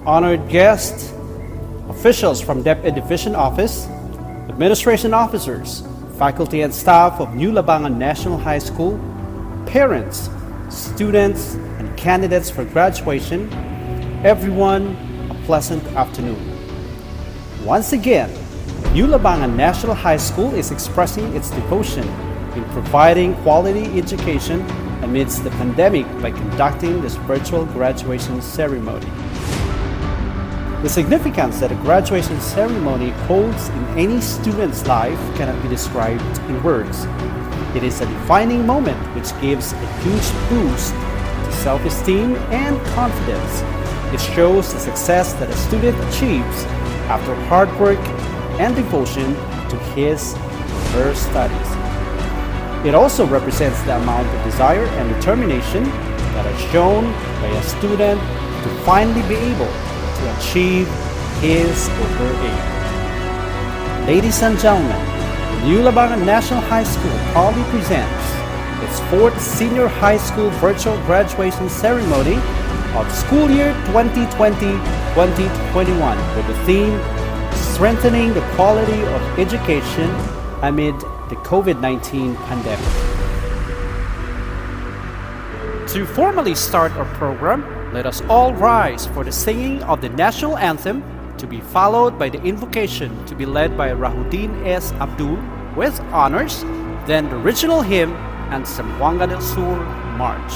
honored guests, officials from DepEd Division Office, administration officers, faculty and staff of New Labangan National High School, parents, students, and candidates for graduation, everyone, a pleasant afternoon. Once again, New Labangan National High School is expressing its devotion in providing quality education amidst the pandemic by conducting this virtual graduation ceremony. The significance that a graduation ceremony holds in any student's life cannot be described in words. It is a defining moment which gives a huge boost to self-esteem and confidence. It shows the success that a student achieves after hard work and devotion to his or her studies. It also represents the amount of desire and determination that are shown by a student to finally be able to achieve his or her aim. Ladies and gentlemen, New Labangan National High School proudly presents its 4th Senior High School Virtual Graduation Ceremony of School Year 2020-2021 with the theme Strengthening the Quality of Education Amid the COVID-19 Pandemic. To formally start our program, let us all rise for the singing of the National Anthem, to be followed by the invocation to be led by Rahuddin S. Abdul with honors, then the regional hymn and Zamboanga del Sur March.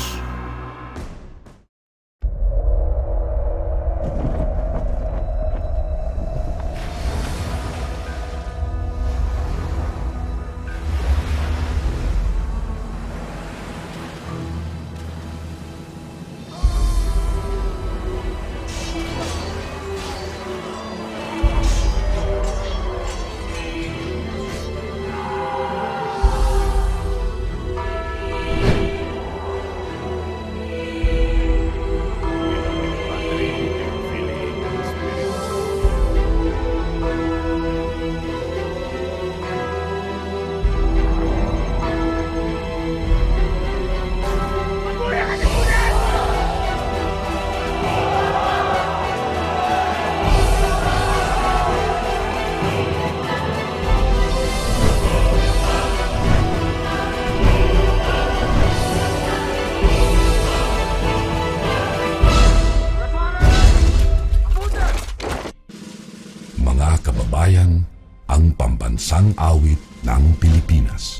Ang pambansang awit ng Pilipinas.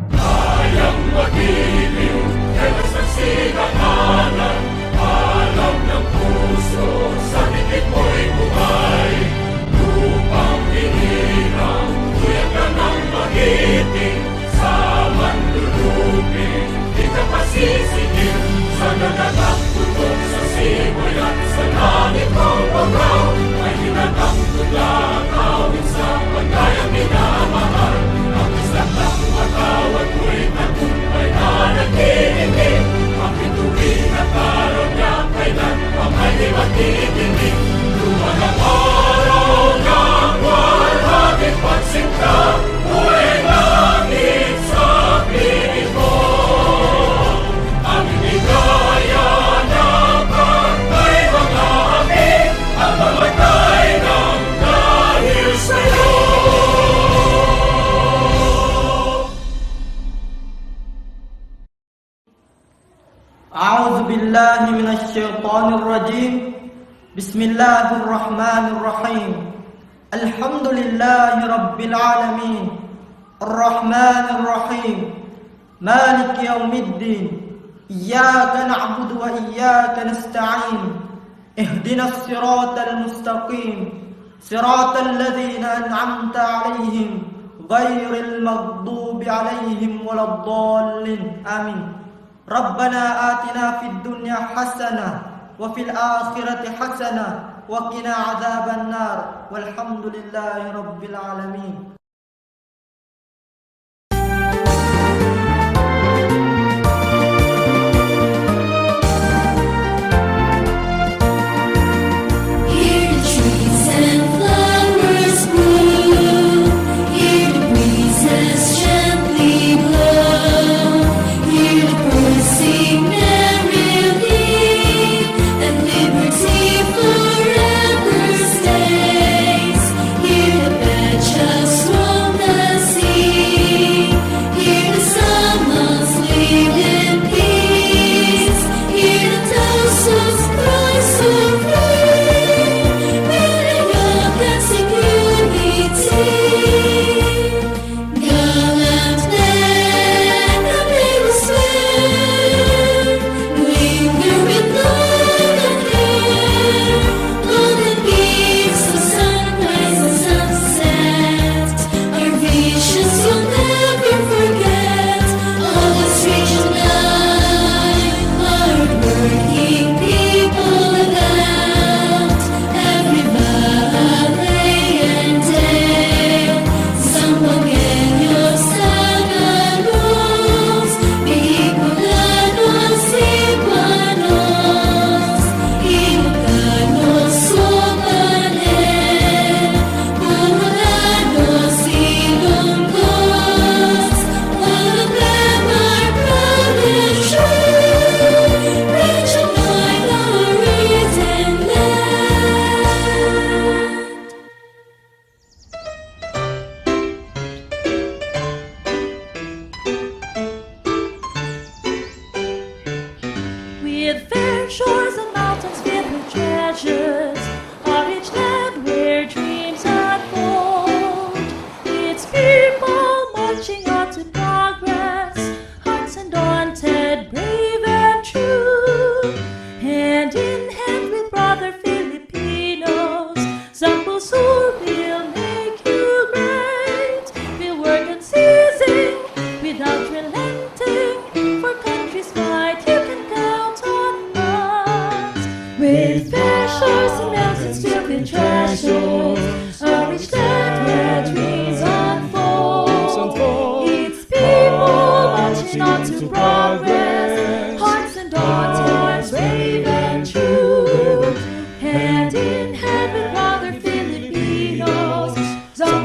Kayang magiliw, kelas ng sinakanan, alam ng puso, sa dikit mo'y buhay. Lupang hinirang, tuyag ka ng magiting, sa manlulupin, di ka pasisigil, sa nagagang tutok sa simoy at sa langit mong pagkaw, ay hinatang tula, kawin sa pagkayang minamahal. Ang isang ng matawad mo'y tagumpay na nagtitindig, ang pituwin at araw niya kailan pang ay di magtitindig. Luman ang araw ng walhaging pagsinta, buhay langit sa piling mo. Ang inigaya na pagkay mga amin, ang mamatay ng dahil sa'yo. أعوذ بالله من الشيطان الرجيم بسم الله الرحمن الرحيم الحمد لله رب العالمين الرحمن الرحيم مالك يوم الدين إياك نعبد وإياك نستعين اهدنا الصراط المستقيم صراط الذين أنعمت عليهم غير المغضوب عليهم ولا الضالين آمين. ربنا آتنا في الدنيا حسنة وفي الآخرة حسنة وقنا عذاب النار والحمد لله رب العالمين. Sing merrily.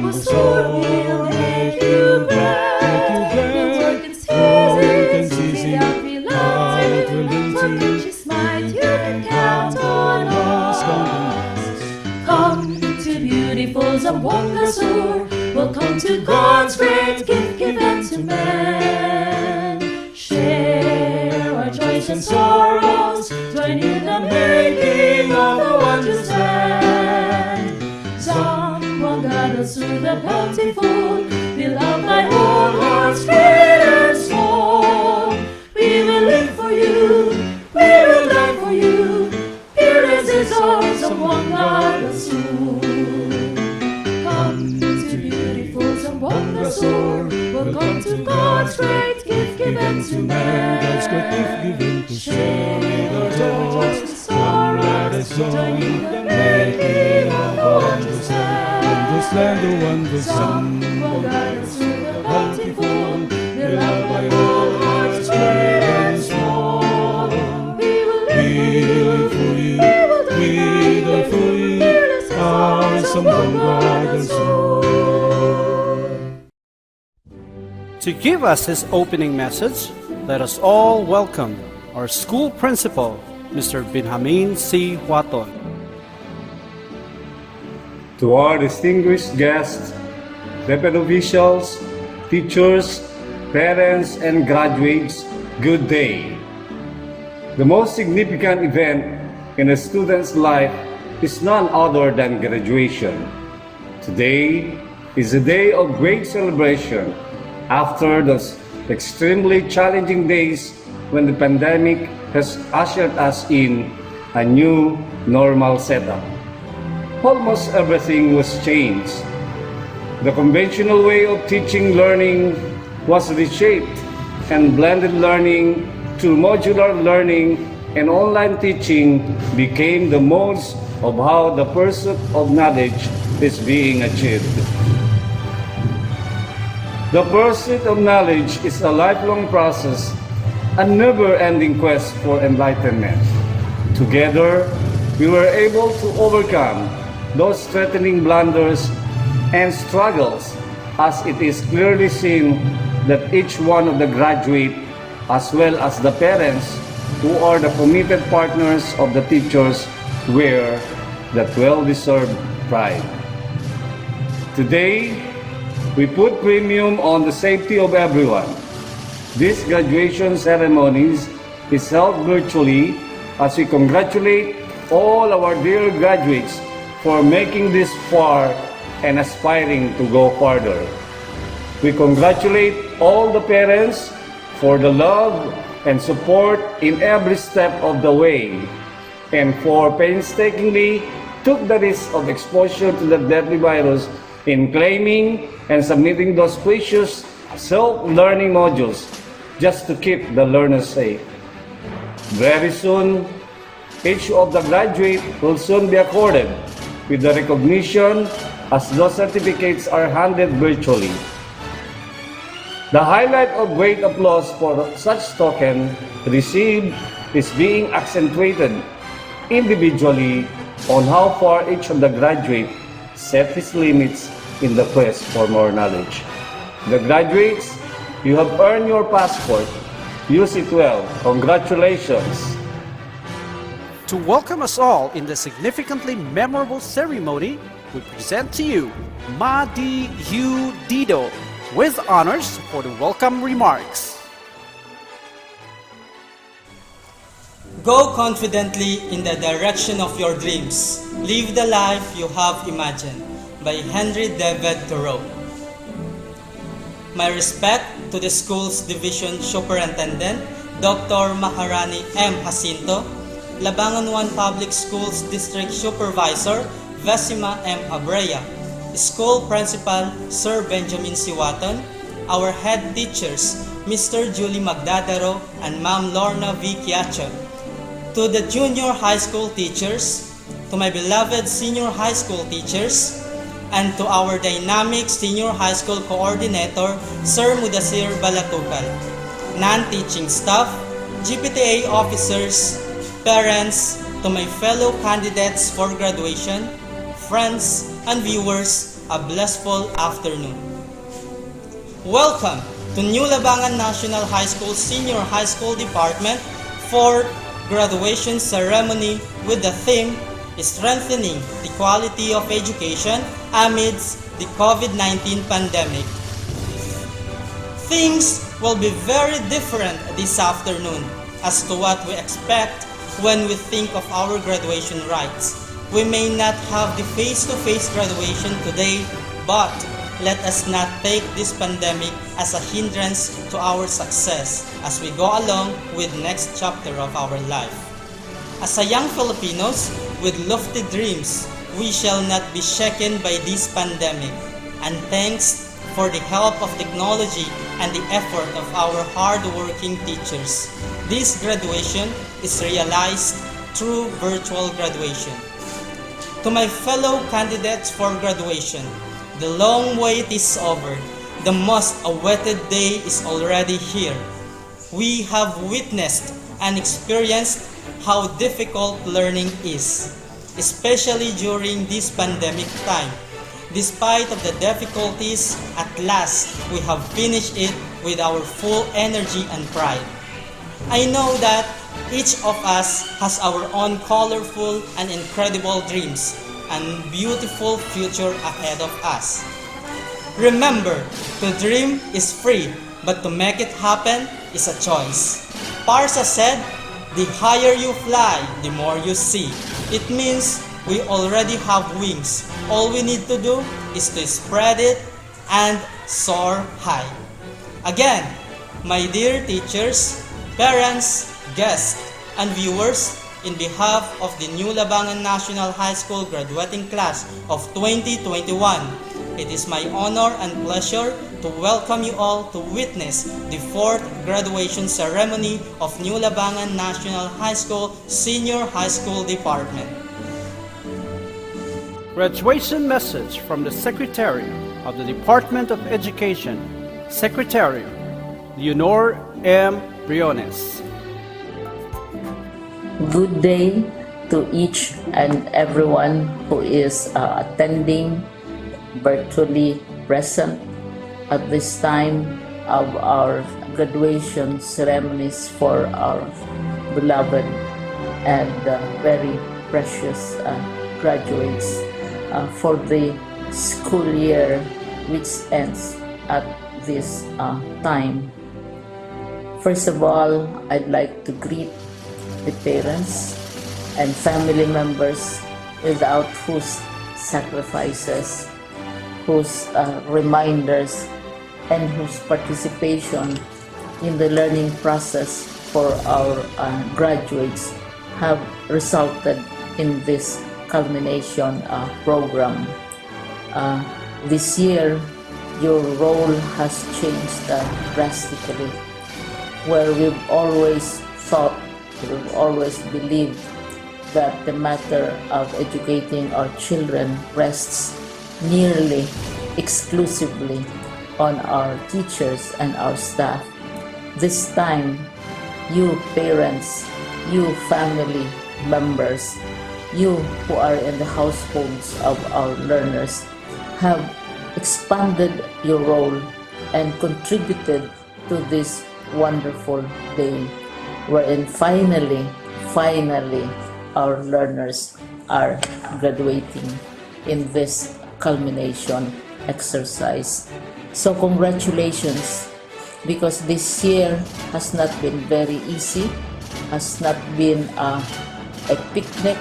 will soar, we'll make you grand. We'll work and seize it out, reluctant. What conscious might you can count on us. Come to beautiful Zamboanga soar. Welcome to God's great gift given to man. Share our joys and sorrows, join in the making of the wondrous land. Zamboanga, the soul, the bountiful, beloved by all hearts great and small. We will live for you, we will die for you. Here is our Zamboanga, the soul. Come to beautiful Zamboanga soar. Welcome to God's great gift given to man. God's great gift given to share our joys and sorrows, join in the making of the wondrous land. The wondrous Zamboanga, the soul, the bountiful, beloved by all hearts great and small. We will live for you, we die for you. Our Zamboanga, the soul. To give us his opening message, let us all welcome our school principal, Mr. Benjamin C. Huaton. To our distinguished guests, deputy officials, teachers, parents, and graduates, good day. The most significant event in a student's life is none other than graduation. Today is a day of great celebration after those extremely challenging days when the pandemic has ushered us in a new normal setup. Almost everything was changed. The conventional way of teaching learning was reshaped, and blended learning to modular learning and online teaching became the modes of how the pursuit of knowledge is being achieved. The pursuit of knowledge is a lifelong process, a never-ending quest for enlightenment. Together, we were able to overcome those threatening blunders and struggles, as it is clearly seen that each one of the graduates, as well as the parents, who are the committed partners of the teachers, wear that well-deserved pride. Today, we put premium on the safety of everyone. This graduation ceremonies is held virtually as we congratulate all our dear graduates for making this far and aspiring to go further. We congratulate all the parents for the love and support in every step of the way, and for painstakingly took the risk of exposure to the deadly virus in claiming and submitting those precious self-learning modules just to keep the learners safe. Very soon, each of the graduates will soon be accorded with the recognition as those certificates are handed virtually. The highlight of great applause for such token received is being accentuated individually on how far each of the graduates set his limits in the quest for more knowledge. The graduates, you have earned your passport. Use it well. Congratulations. To welcome us all in the significantly memorable ceremony, we present to you Ma Di Yu Dido with honors for the welcome remarks. Go confidently in the direction of your dreams. Live the life you have imagined. By Henry David Thoreau. My respect to the school's division superintendent, Dr. Maharani M. Jacinto, Labangan 1 Public Schools District Supervisor, Vesima M. Abrea, School Principal, Sir Benjamin Siwaton, our head teachers, Mr. Julie Magdadaro and Ma'am Lorna V. Kiacho, to the junior high school teachers, to my beloved senior high school teachers, and to our dynamic senior high school coordinator, Sir Mudasir Balatukal, non-teaching staff, GPTA officers, parents, to my fellow candidates for graduation, friends, and viewers, a blissful afternoon. Welcome to New Labangan National High School Senior High School Department for graduation ceremony with the theme Strengthening the Quality of Education amidst the COVID-19 pandemic. Things will be very different this afternoon as to what we expect when we think of our graduation rites. We may not have the face-to-face graduation today, but let us not take this pandemic as a hindrance to our success as we go along with next chapter of our life. As a young Filipinos with lofty dreams, we shall not be shaken by this pandemic. And thanks for the help of technology and the effort of our hard-working teachers, this graduation is realized through virtual graduation. To my fellow candidates for graduation, the long wait is over. The most awaited day is already here. We have witnessed and experienced how difficult learning is, especially during this pandemic time. Despite of the difficulties, at last we have finished it with our full energy and pride. I know that each of us has our own colorful and incredible dreams and beautiful future ahead of us. Remember, to dream is free, but to make it happen is a choice. Parsa said, "The higher you fly, the more you see." It means we already have wings. All we need to do is to spread it and soar high. Again, my dear teachers, parents, guests, and viewers, in behalf of the New Labangan National High School graduating class of 2021, it is my honor and pleasure to welcome you all to witness the 4th graduation ceremony of New Labangan National High School Senior High School Department. Graduation message from the Secretary of the Department of Education, Secretary Leonor M. Briones. Good day to each and everyone who is attending virtually present at this time of our graduation ceremonies for our beloved and very precious graduates for the school year which ends at this time. First of all, I'd like to greet the parents and family members without whose sacrifices, whose reminders, and whose participation in the learning process for our graduates have resulted in this culmination program. This year, your role has changed drastically, where we've always thought, we've always believed that the matter of educating our children rests nearly exclusively on our teachers and our staff. This time, you parents, you family members, you who are in the households of our learners have expanded your role and contributed to this wonderful day, wherein finally, our learners are graduating in this culmination exercise. So congratulations, because this year has not been very easy, has not been a picnic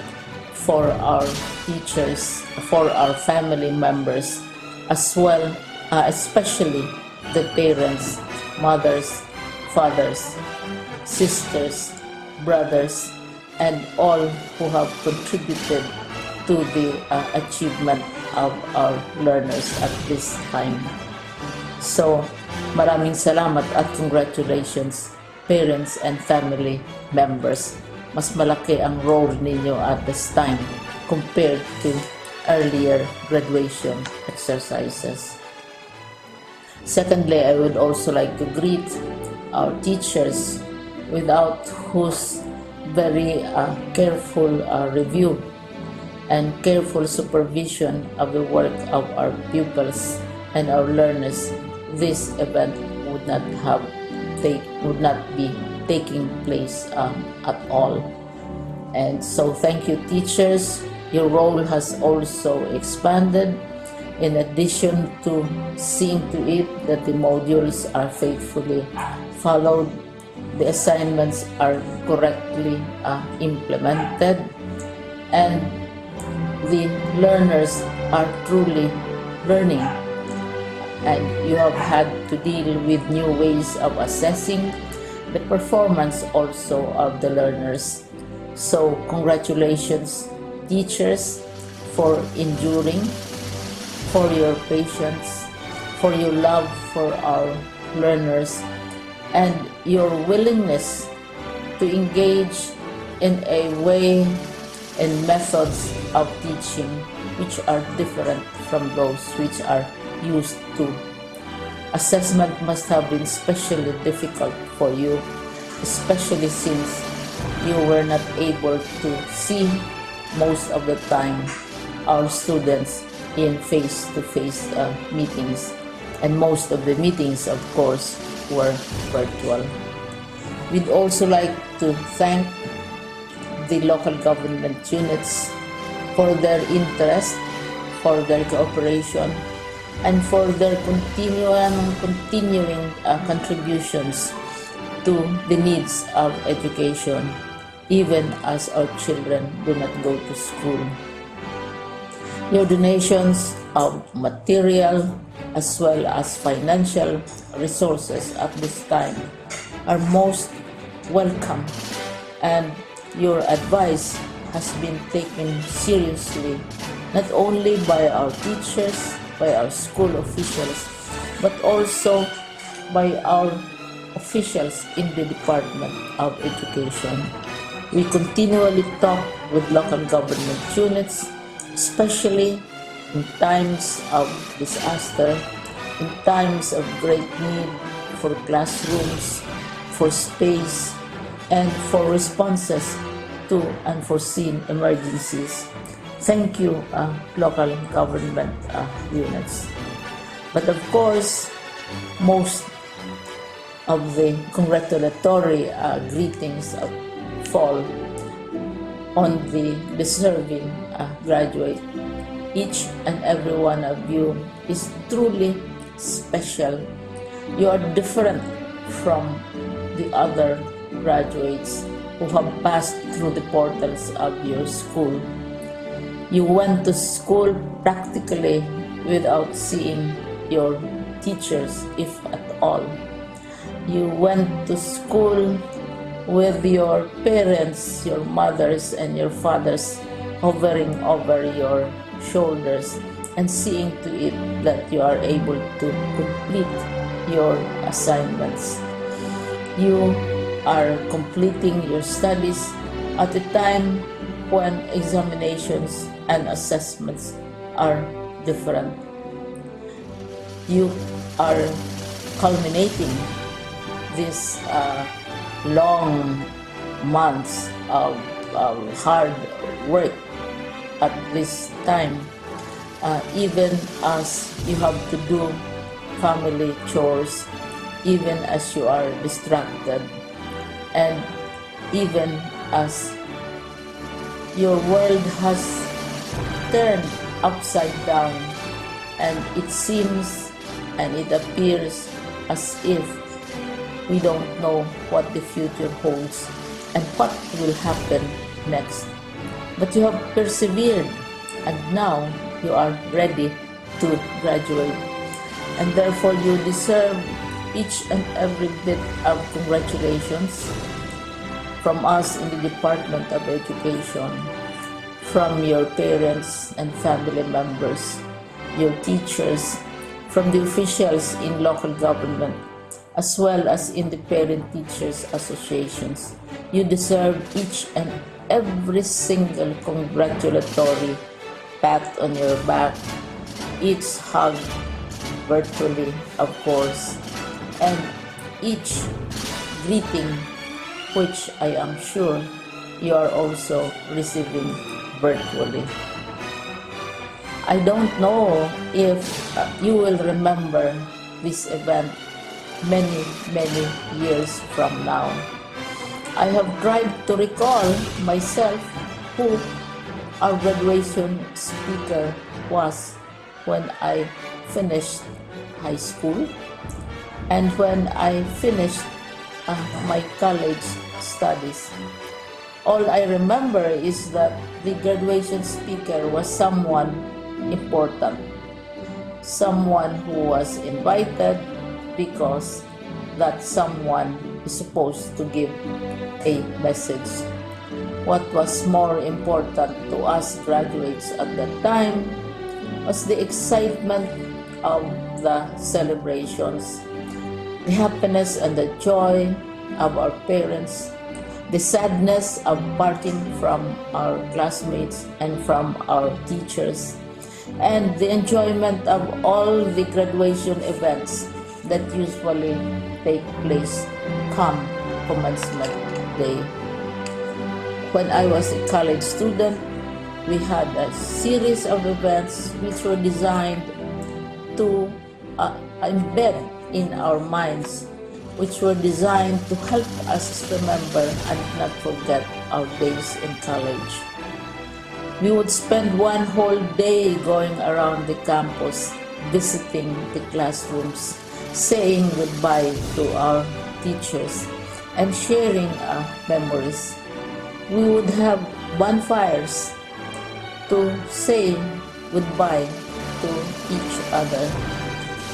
for our teachers, for our family members, as well, especially the parents, mothers, fathers, sisters, brothers, and all who have contributed to the achievement of our learners at this time. So, maraming salamat at congratulations, parents and family members. Mas malaki ang role ninyo at this time compared to earlier graduation exercises. Secondly, I would also like to greet our teachers, without whose very careful review and careful supervision of the work of our pupils and our learners, this event would not be taking place at all. And so thank you, teachers. Your role has also expanded. In addition to seeing to it that the modules are faithfully followed, the assignments are correctly implemented, and the learners are truly learning. And you have had to deal with new ways of assessing the performance also of the learners. So congratulations, teachers, for enduring, for your patience, for your love for our learners, and your willingness to engage in a way and methods of teaching which are different from those which are used to. Assessment must have been especially difficult for you, especially since you were not able to see most of the time our students in face-to-face meetings, and most of the meetings, of course, were virtual. We'd also like to thank the local government units for their interest, for their cooperation, and for their continuing contributions to the needs of education, even as our children do not go to school. Your donations of material as well as financial resources at this time are most welcome, and your advice has been taken seriously not only by our teachers, by our school officials, but also by our officials in the Department of Education. We continually talk with local government units, especially in times of disaster, in times of great need for classrooms, for space, and for responses to unforeseen emergencies. Thank you, local government units. But of course, most of the congratulatory greetings fall on the deserving graduate. Each and every one of you is truly special. You are different from the other graduates who have passed through the portals of your school. You went to school practically without seeing your teachers, if at all. You went to school with your parents, your mothers and your fathers hovering over your shoulders and seeing to it that you are able to complete your assignments. You are completing your studies at a time when examinations and assessments are different. You are culminating these long months of hard work at this time, even as you have to do family chores, even as you are distracted, and even as your world has turned upside down, and it seems and it appears as if we don't know what the future holds and what will happen next. But you have persevered, and now you are ready to graduate, and therefore you deserve each and every bit of congratulations from us in the Department of Education, from your parents and family members, your teachers, from the officials in local government, as well as in the parent teachers associations. You deserve each and every single congratulatory pat on your back, each hug virtually, of course, and each greeting, which I am sure you are also receiving virtually. I don't know if you will remember this event many, many years from now. I have tried to recall myself who our graduation speaker was when I finished high school and when I finished my college studies. All I remember is that the graduation speaker was someone important, someone who was invited because that someone is supposed to give a message. What was more important to us graduates at that time was the excitement of the celebrations, the happiness and the joy of our parents, the sadness of parting from our classmates and from our teachers, and the enjoyment of all the graduation events that usually take place come commencement day. When I was a college student, we had a series of events which were designed to embed in our minds, which were designed to help us remember and not forget our days in college. We would spend one whole day going around the campus, visiting the classrooms, saying goodbye to our teachers, and sharing our memories. We would have bonfires to say goodbye to each other.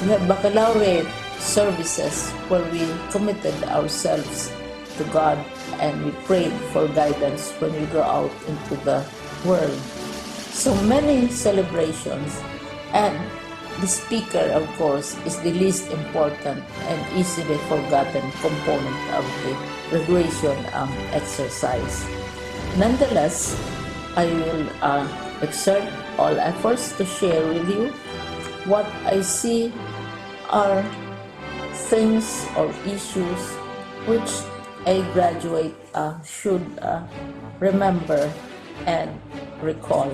We had baccalaureate services where we committed ourselves to God and we prayed for guidance when we go out into the world. So many celebrations, and the speaker, of course, is the least important and easily forgotten component of the graduation exercise. Nonetheless, I will exert all efforts to share with you what I see are things or issues which a graduate should remember and recall.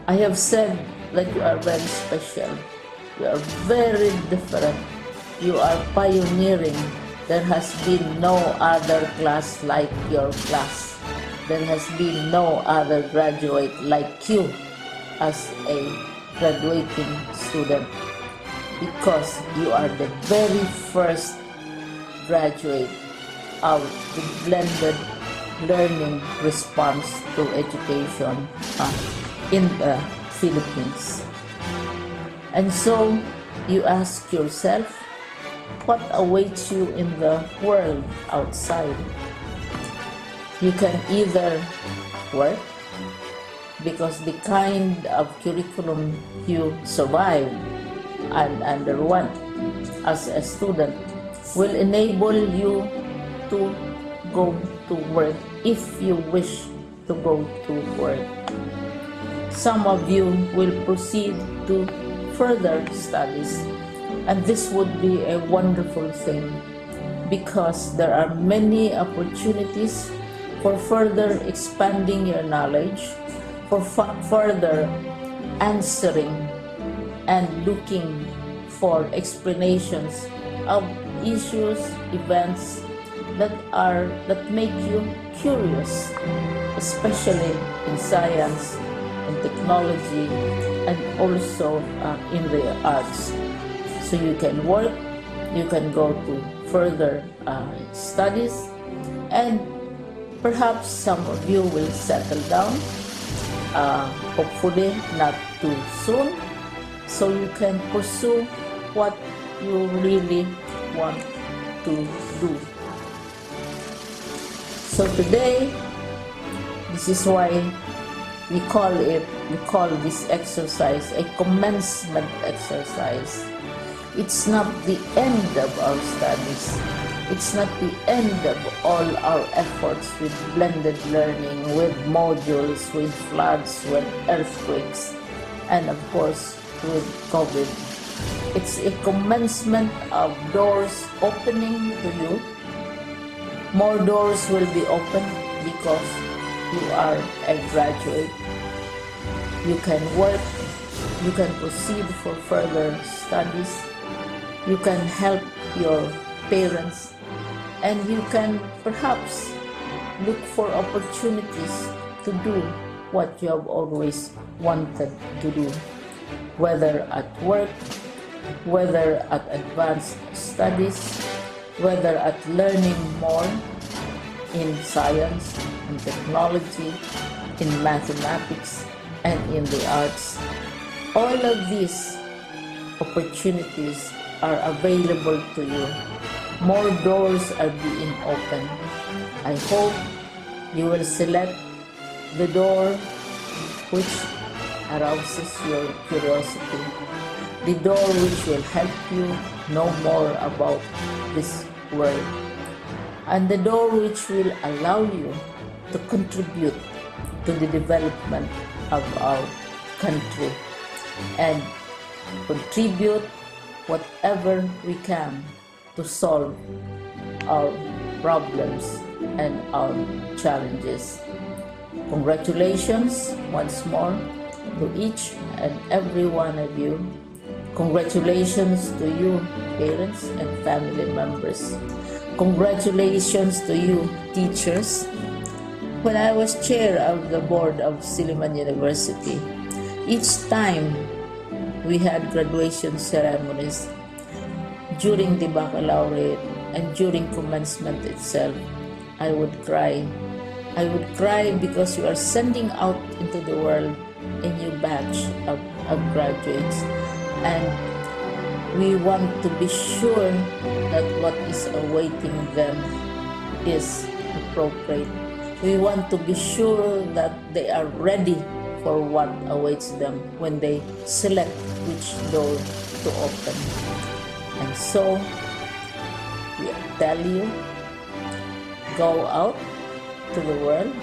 I have said that you are very special. You are very different. You are pioneering. There has been no other class like your class. There has been no other graduate like you as a graduating student, because you are the very first graduate of the blended learning response to education in the Philippines. And so you ask yourself, what awaits you in the world outside? You can either work, because the kind of curriculum you survive and underwent as a student will enable you to go to work if you wish to go to work. Some of you will proceed to further studies, and this would be a wonderful thing because there are many opportunities for further expanding your knowledge, for further answering and looking for explanations of issues, events that make you curious, especially in science and technology and also in the arts. So you can work, you can go to further studies, and perhaps some of you will settle down, hopefully not too soon, so you can pursue what you really want to do. So today, this is why we call this exercise a commencement exercise. It's not the end of our studies. It's not the end of all our efforts with blended learning, with modules, with floods, with earthquakes, and of course with COVID. It's a commencement of doors opening to you. More doors will be opened because you are a graduate. You can work, you can proceed for further studies, you can help your parents, and you can perhaps look for opportunities to do what you have always wanted to do, whether at work, whether at advanced studies, whether at learning more in science and technology, in mathematics, and in the arts. All of these opportunities are available to you. More doors are being opened. I hope you will select the door which arouses your curiosity, the door which will help you know more about this world, and the door which will allow you to contribute to the development of our country and contribute whatever we can to solve our problems and our challenges. Congratulations once more to each and every one of you. Congratulations to you, parents and family members. Congratulations to you, teachers. When I was chair of the board of Silliman University, each time we had graduation ceremonies, during the baccalaureate and during commencement itself, I would cry. I would cry because you are sending out into the world a new batch of graduates, and we want to be sure that what is awaiting them is appropriate. We want to be sure that they are ready for what awaits them when they select which door to open. And so, we tell you, go out to the world,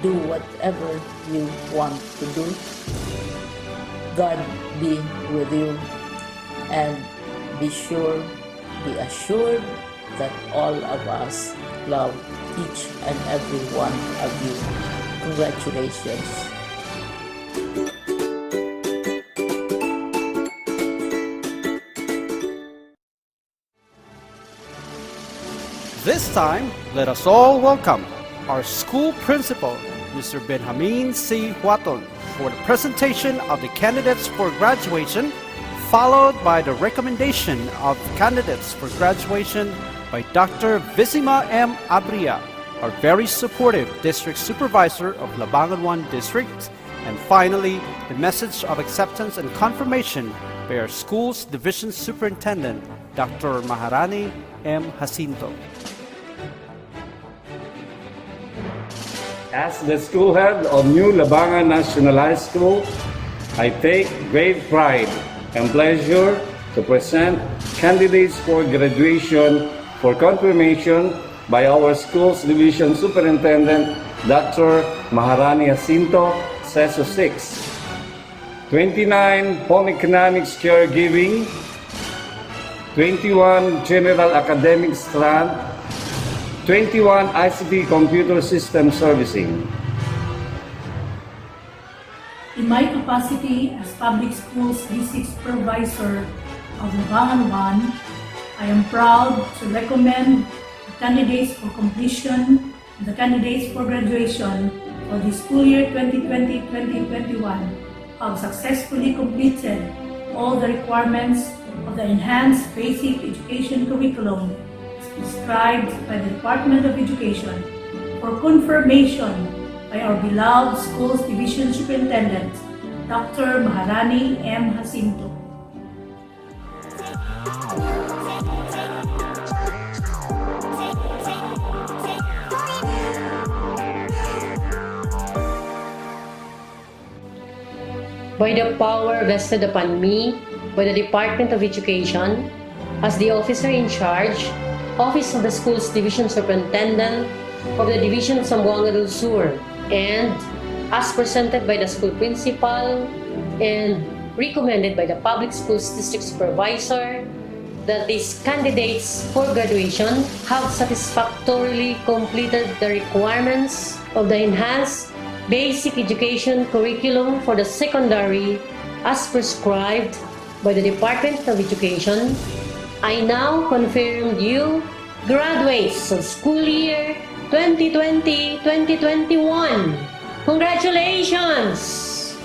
do whatever you want to do. God be with you, and be assured that all of us love each and every one of you. Congratulations. This time, let us all welcome our school principal, Mr. Benjamin C. Huaton, for the presentation of the candidates for graduation, followed by the recommendation of candidates for graduation by Dr. Visima M. Abria, our very supportive district supervisor of Labangan 1 District, and finally, the message of acceptance and confirmation by our school's division superintendent, Dr. Maharani M. Jacinto. As the school head of New Labangan National High School, I take great pride and pleasure to present candidates for graduation for confirmation by our school's division superintendent, Dr. Maharani Jacinto, SESO 6. 29 Home Economics Caregiving, 21 General Academic Strand, 21 ICT Computer System Servicing. In my capacity as Public Schools District Supervisor of Labangan 1, I am proud to recommend the candidates for completion and the candidates for graduation for the school year 2020-2021 have successfully completed all the requirements of the Enhanced Basic Education Curriculum prescribed by the Department of Education for confirmation by our beloved Schools Division Superintendent, Dr. Maharani M. Jacinto. By the power vested upon me by the Department of Education, as the officer in charge, Office of the Schools Division Superintendent of the Division of Zamboanga del Sur, and as presented by the school principal and recommended by the Public Schools District Supervisor, that these candidates for graduation have satisfactorily completed the requirements of the Enhanced basic education curriculum for the secondary as prescribed by the Department of Education, I now confirm you graduates of school year 2020-2021. Congratulations!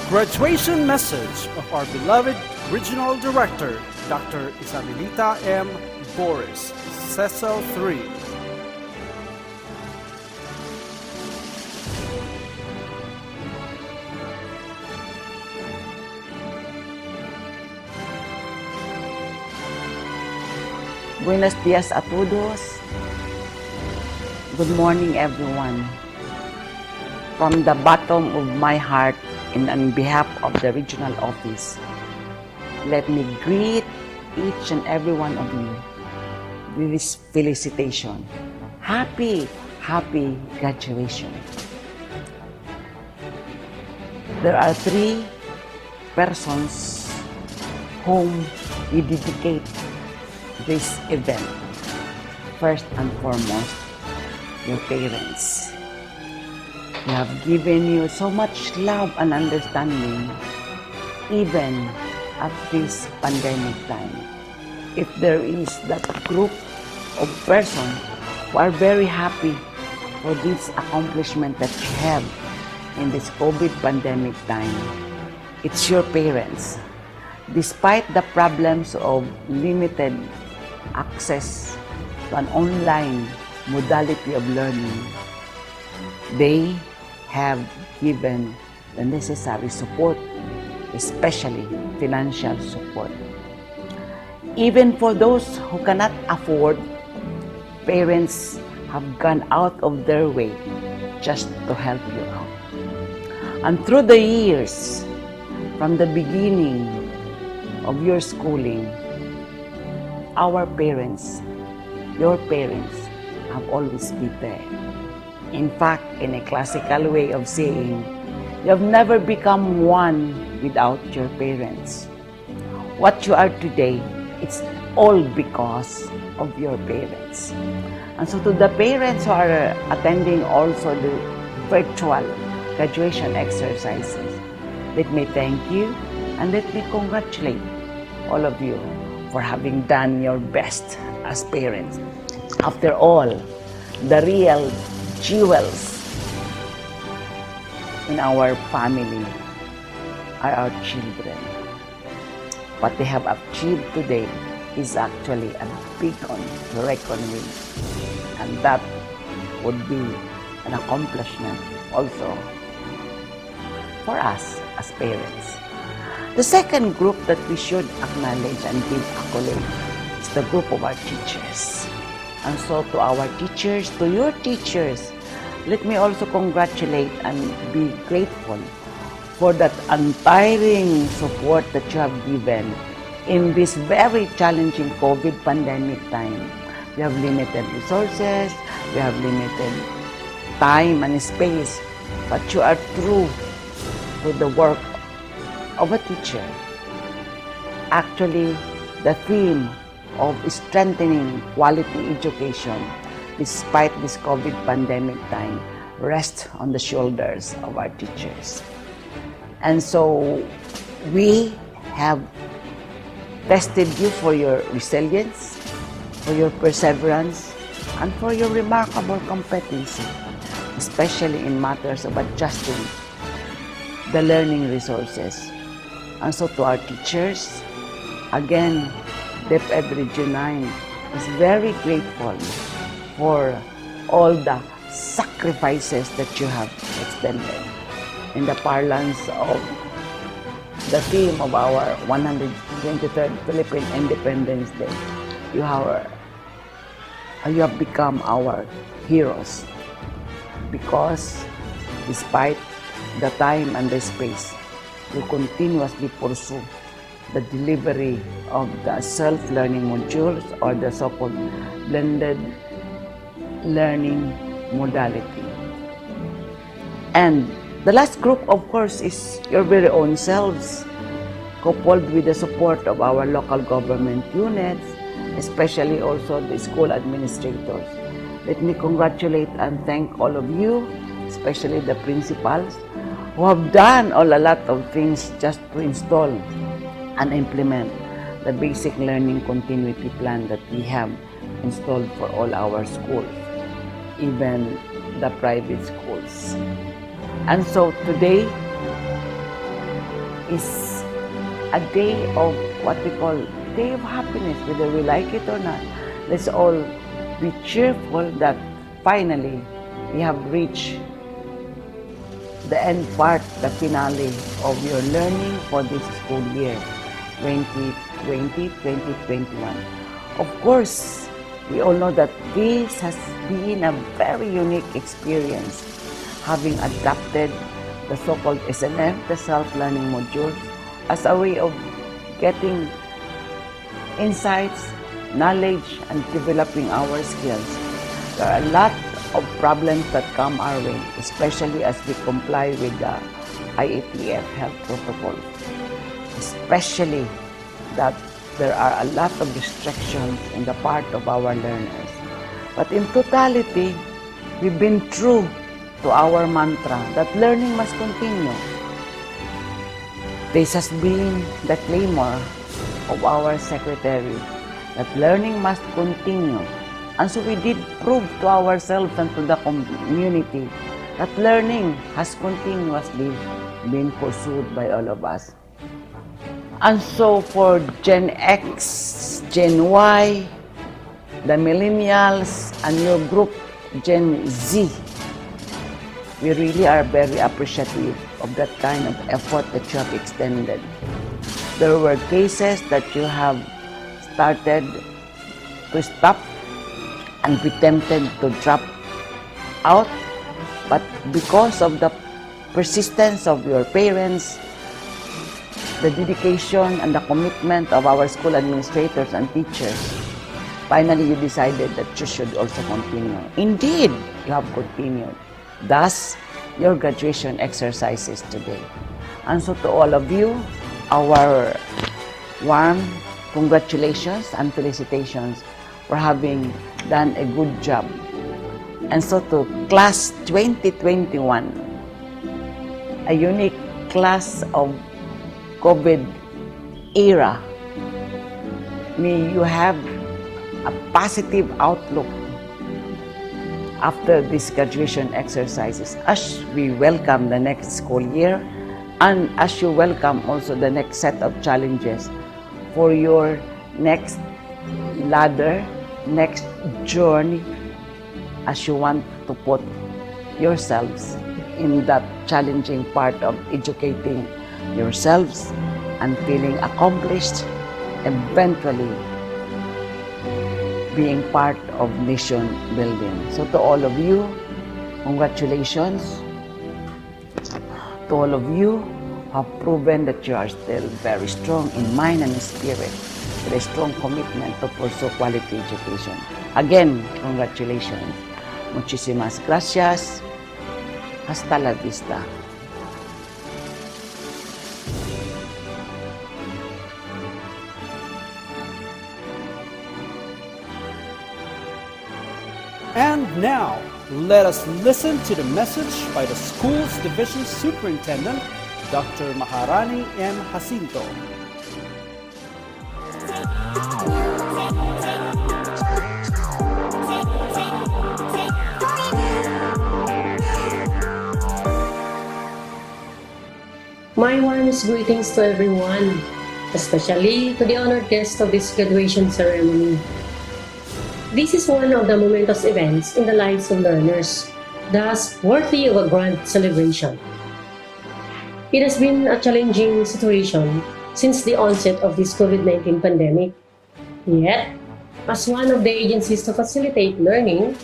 Graduation message of our beloved Regional Director, Dr. Isabelita M. Boris, CESO 3. Buenos dias a todos. Good morning, everyone. From the bottom of my heart and on behalf of the regional office, let me greet each and every one of you with this felicitation. Happy graduation. There are 3 persons whom we dedicate this event. First and foremost, your parents. They have given you so much love and understanding even at this pandemic time. If there is that group of persons who are very happy for this accomplishment that you have in this COVID pandemic time, it's your parents. Despite the problems of limited access to an online modality of learning, they have given the necessary support, especially financial support. Even for those who cannot afford, parents have gone out of their way just to help you out. And through the years, from the beginning of your schooling, our parents, your parents, have always been there. In fact, in a classical way of saying, you have never become one without your parents. What you are today, it's all because of your parents. And so to the parents who are attending also the virtual graduation exercises, let me thank you and let me congratulate all of you for having done your best as parents. After all, the real jewels in our family are our children. What they have achieved today is actually a beacon to reckon with, and that would be an accomplishment also for us as parents. The second group that we should acknowledge and give accolade is the group of our teachers. And so to our teachers, to your teachers, let me also congratulate and be grateful for that untiring support that you have given in this very challenging COVID pandemic time. We have limited resources, we have limited time and space, but you are true to the work of a teacher. Actually, the theme of strengthening quality education despite this COVID pandemic time rests on the shoulders of our teachers. And so we have tested you for your resilience, for your perseverance, and for your remarkable competency, especially in matters of adjusting the learning resources. And so to our teachers, again, DepEd Region 9 is very grateful for all the sacrifices that you have extended. In the parlance of the theme of our 123rd Philippine Independence Day, you have become our heroes because despite the time and the space, you continuously pursue the delivery of the self-learning modules or the so-called blended learning modality. And the last group, of course, is your very own selves, coupled with the support of our local government units, especially also the school administrators. Let me congratulate and thank all of you, especially the principals, who have done a lot of things just to install and implement the basic learning continuity plan that we have installed for all our schools, even the private schools. And so today is a day of what we call day of happiness, whether we like it or not. Let's all be cheerful that finally we have reached the end part, the finale of your learning for this school year 2020-2021. Of course, we all know that this has been a very unique experience, having adapted the so-called SNF, the self-learning modules, as a way of getting insights, knowledge, and developing our skills. There are a lot of problems that come our way, especially as we comply with the IATF health protocol. Especially that there are a lot of restrictions in the part of our learners. But in totality, we've been true to our mantra that learning must continue. This has been the clamor of our secretary, that learning must continue. And so we did prove to ourselves and to the community that learning has continuously been pursued by all of us. And so for Gen X, Gen Y, the millennials, and your group, Gen Z, we really are very appreciative of that kind of effort that you have extended. There were cases that you have started to stop and be tempted to drop out, but because of the persistence of your parents, the dedication and the commitment of our school administrators and teachers, finally you decided that you should also continue. Indeed, you have continued. Thus, your graduation exercises today. And so to all of you, our warm congratulations and felicitations for having done a good job. And so to class 2021, a unique class of COVID era, may you have a positive outlook after these graduation exercises as we welcome the next school year and as you welcome also the next set of challenges for your next ladder, next journey, as you want to put yourselves in that challenging part of educating yourselves and feeling accomplished, eventually being part of nation building. So to all of you, congratulations. To all of you who have proven that you are still very strong in mind and spirit, with a strong commitment to pursue quality education. Again, congratulations. Muchísimas gracias. Hasta la vista. And now, let us listen to the message by the school's division superintendent, Dr. Maharani M. Jacinto. My warmest greetings to everyone, especially to the honored guests of this graduation ceremony. This is one of the momentous events in the lives of learners, thus worthy of a grand celebration. It has been a challenging situation since the onset of this COVID-19 pandemic. Yet, as one of the agencies to facilitate learning,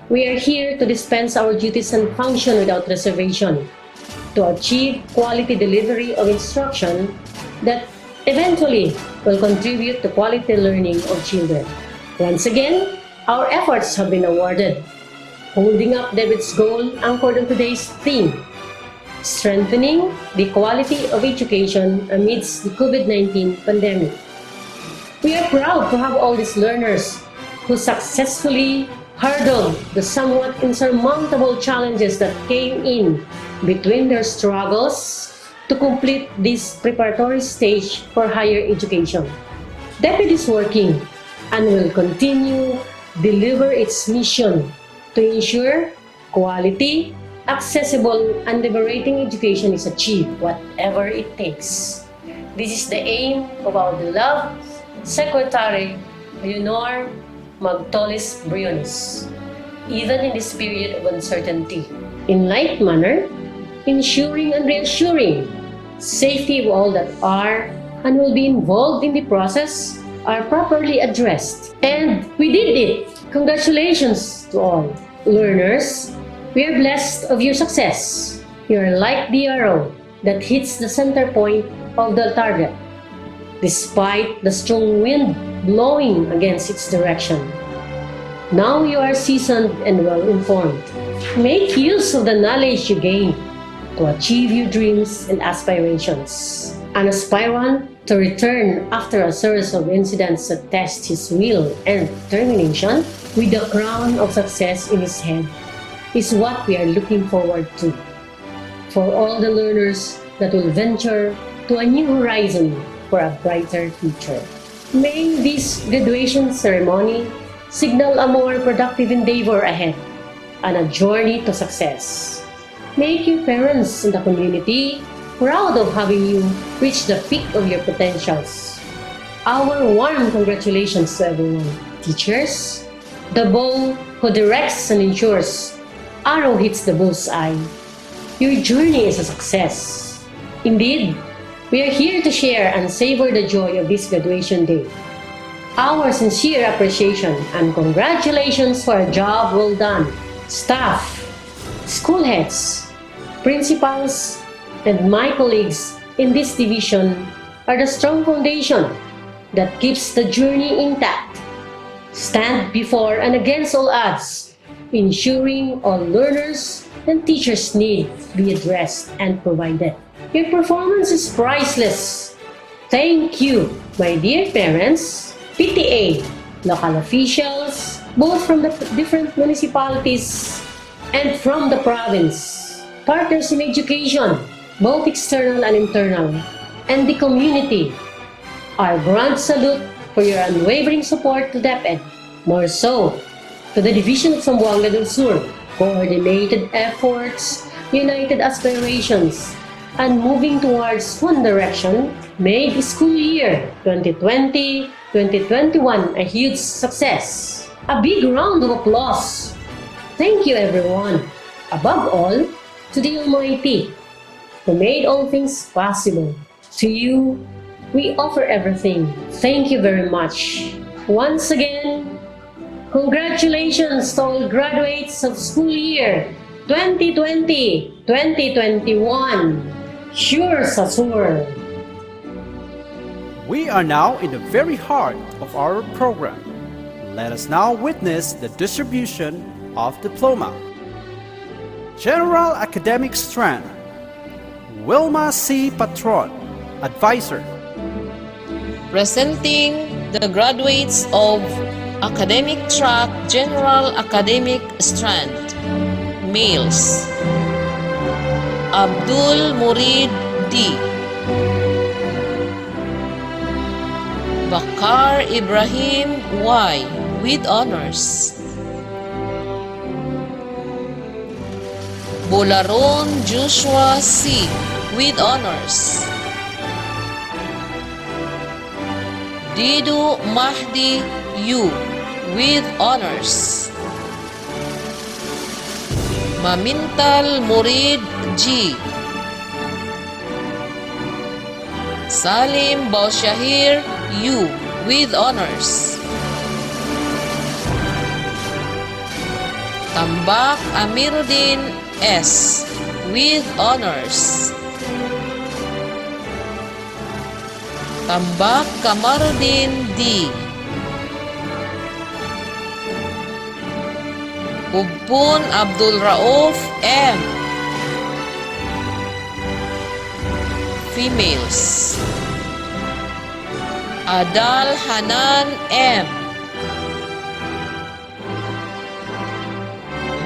we are here to dispense our duties and function without reservation to achieve quality delivery of instruction that eventually will contribute to quality learning of children. Once again, our efforts have been awarded. Holding up David's goal anchored on today's theme, strengthening the quality of education amidst the COVID-19 pandemic. We are proud to have all these learners who successfully hurdled the somewhat insurmountable challenges that came in between their struggles to complete this preparatory stage for higher education. DepEd is working and will continue deliver its mission to ensure quality, accessible, and liberating education is achieved, whatever it takes. This is the aim of our beloved Secretary Leonor Magtolis Briones, even in this period of uncertainty. In like manner, ensuring and reassuring safety of all that are and will be involved in the process are properly addressed. And we did it! Congratulations to all learners. We are blessed of your success. You are like the arrow that hits the center point of the target, despite the strong wind blowing against its direction. Now you are seasoned and well-informed. Make use of the knowledge you gain to achieve your dreams and aspirations. An aspirant to return after a series of incidents that test his will and determination with the crown of success in his head is what we are looking forward to. For all the learners that will venture to a new horizon for a brighter future. May this graduation ceremony signal a more productive endeavor ahead and a journey to success. Make your parents and the community proud of having you reach the peak of your potentials. Our warm congratulations to everyone. Teachers, the bow who directs and ensures arrow hits the bullseye. Your journey is a success. Indeed, we are here to share and savor the joy of this graduation day. Our sincere appreciation and congratulations for a job well done. Staff, school heads, principals, and my colleagues in this division are the strong foundation that keeps the journey intact. Stand before and against all odds, ensuring all learners and teachers' needs be addressed and provided. Your performance is priceless. Thank you, my dear parents, PTA, local officials, both from the different municipalities and from the province, partners in education, both external and internal, and the community. Our grand salute for your unwavering support to DepEd, more so to the Division of Zamboanga del Sur, coordinated efforts, united aspirations, and moving towards one direction made school year 2020-2021 a huge success. A big round of applause. Thank you everyone. Above all, to the Almighty, who made all things possible. To you, we offer everything. Thank you very much. Once again, congratulations to all graduates of school year 2020-2021. Sure, Sasur. We are now in the very heart of our program. Let us now witness the distribution of diploma. General Academic Strand, Wilma C. Patron, Advisor. Presenting the graduates of Academic Track General Academic Strand, males. Abdul Murid D. Bakar Ibrahim Y. with honors. Bolaron Joshua C. with honors. Didu Mahdi U. with honors. Mamintal Murid G. Salim Baushahir U. with honors. Tambak Amiruddin S. with honors. Tambak Kamaruddin D. Ubpun Abdul Rauf M. Females. Adal Hanan M.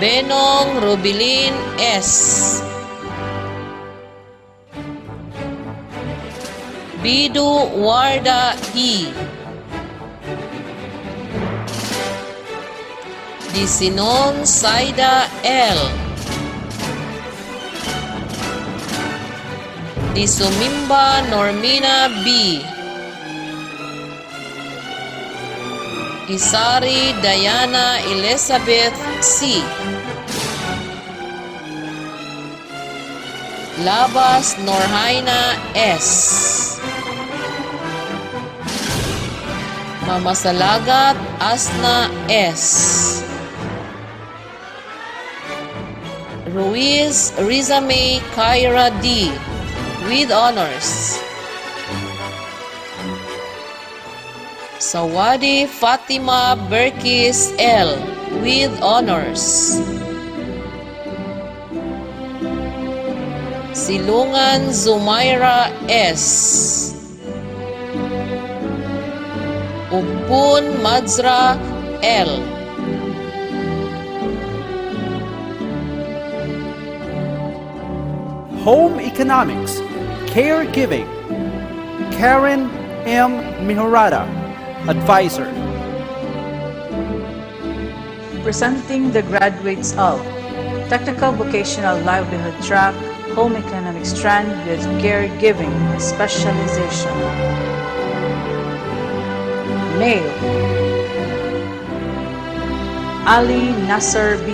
Benong Rubilin S. Bidu Warda E. Disinon Saida L. Disumimba Normina B. Isari Diana Elizabeth C. Labas Norhaina S. Mamasalagat Asna S. Ruiz Rizame Kyra D. with honors. Sawadi Fatima Berkis L. with honors. Silungan Zumaira S. Upun Mazra L. Home Economics, Caregiving, Karen M. Mihurada, Advisor. Presenting the graduates of Technical Vocational Livelihood Track, Home Economics Strand with Caregiving Specialization. Male, Ali Nasser B.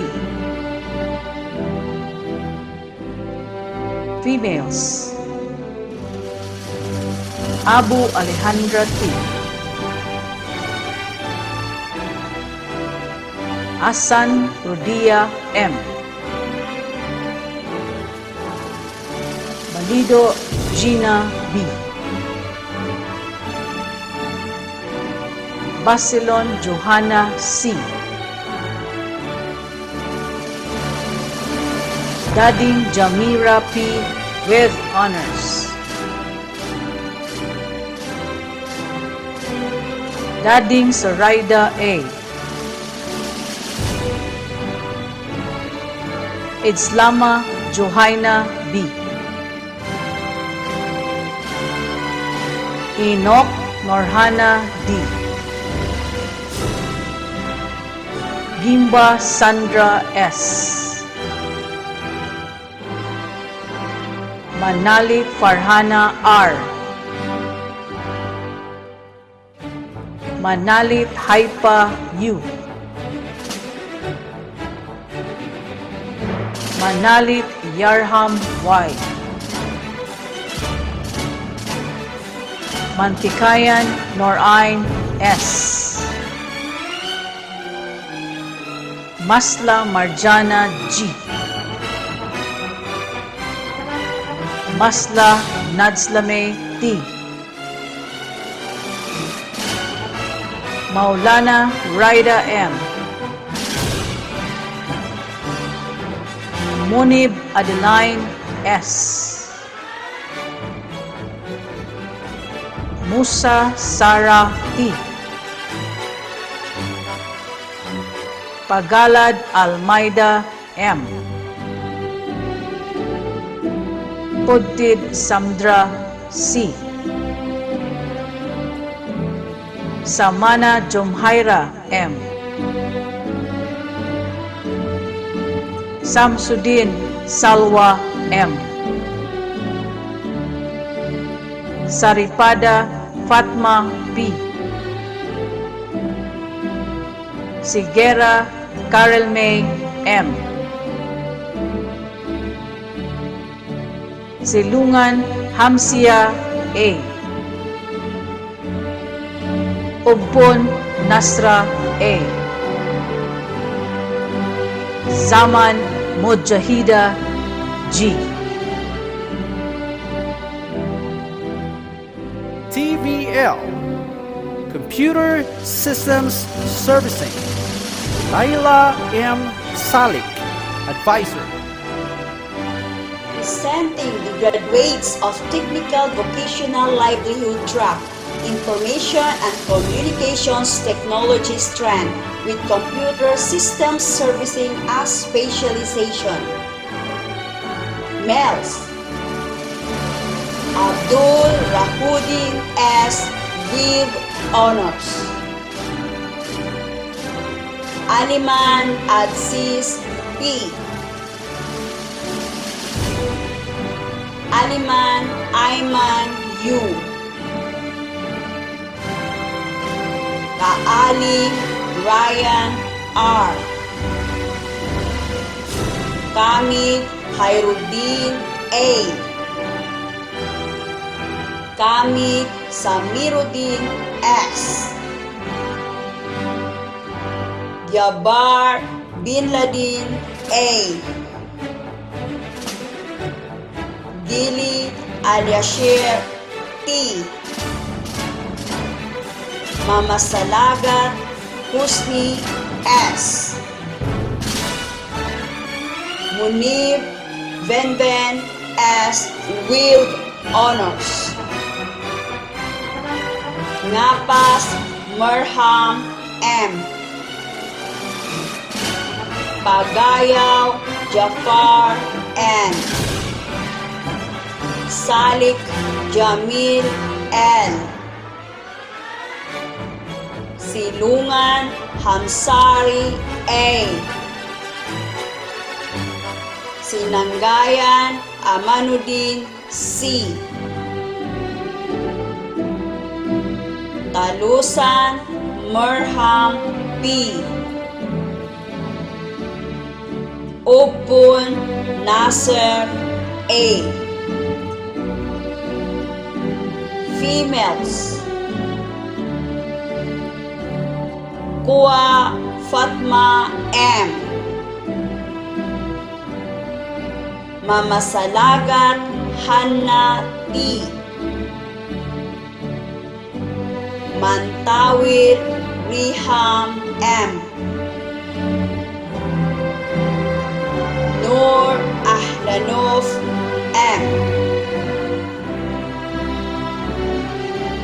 Females, Abu Alejandra T. Asan Rudia M. Balido Gina B. Basilon Johanna C. Dading Jamira P. with honors. Dading Saraida A. Islama Johaina B. Enoch Norhana D. Gimba Sandra S. Manali Farhana R. Manali Haipa U. Manali Yarham Y. Mantikayan Norain S. Masla Marjana G. Masla Nadslame T. Maulana Raida M. Munib Adeline S. Musa Sara T. Pagalad Almeida M. Podtid Samdra C. Samana Jomhaira M. Samsudin Salwa M. Saripada Fatma P. Sigera Karel May M. Silungan Hamsia A. Ubun Nasra A. Zaman Mujahida G. TVL, Computer Systems Servicing, Laila M. Salik, Advisor. Presenting the graduates of Technical Vocational Livelihood Track, Information and Communications Technology Strand with computer systems servicing as specialization. Males: Abdul Rahudin S. with honors. Aliman Aziz P. Aliman Ayman U. Kaali Ryan R. Kamil Khairuddin A. Kamil Samiruddin S. Jabbar Bin Laden A. Gili Aliashir T. Mamasalagat Husni S. Munib Benben S. with honors. Ngapas Merham M. Pagayaw Jafar N. Salik Jamil L. Silungan Hamsari A. Sinanggayan Amanuddin C. Talusan Merham P. Upun Nasser A. Females: Kuwa Fatma M. Mamasalagat Hanna T. Mantawil Riham M. Nur Ahlanov M.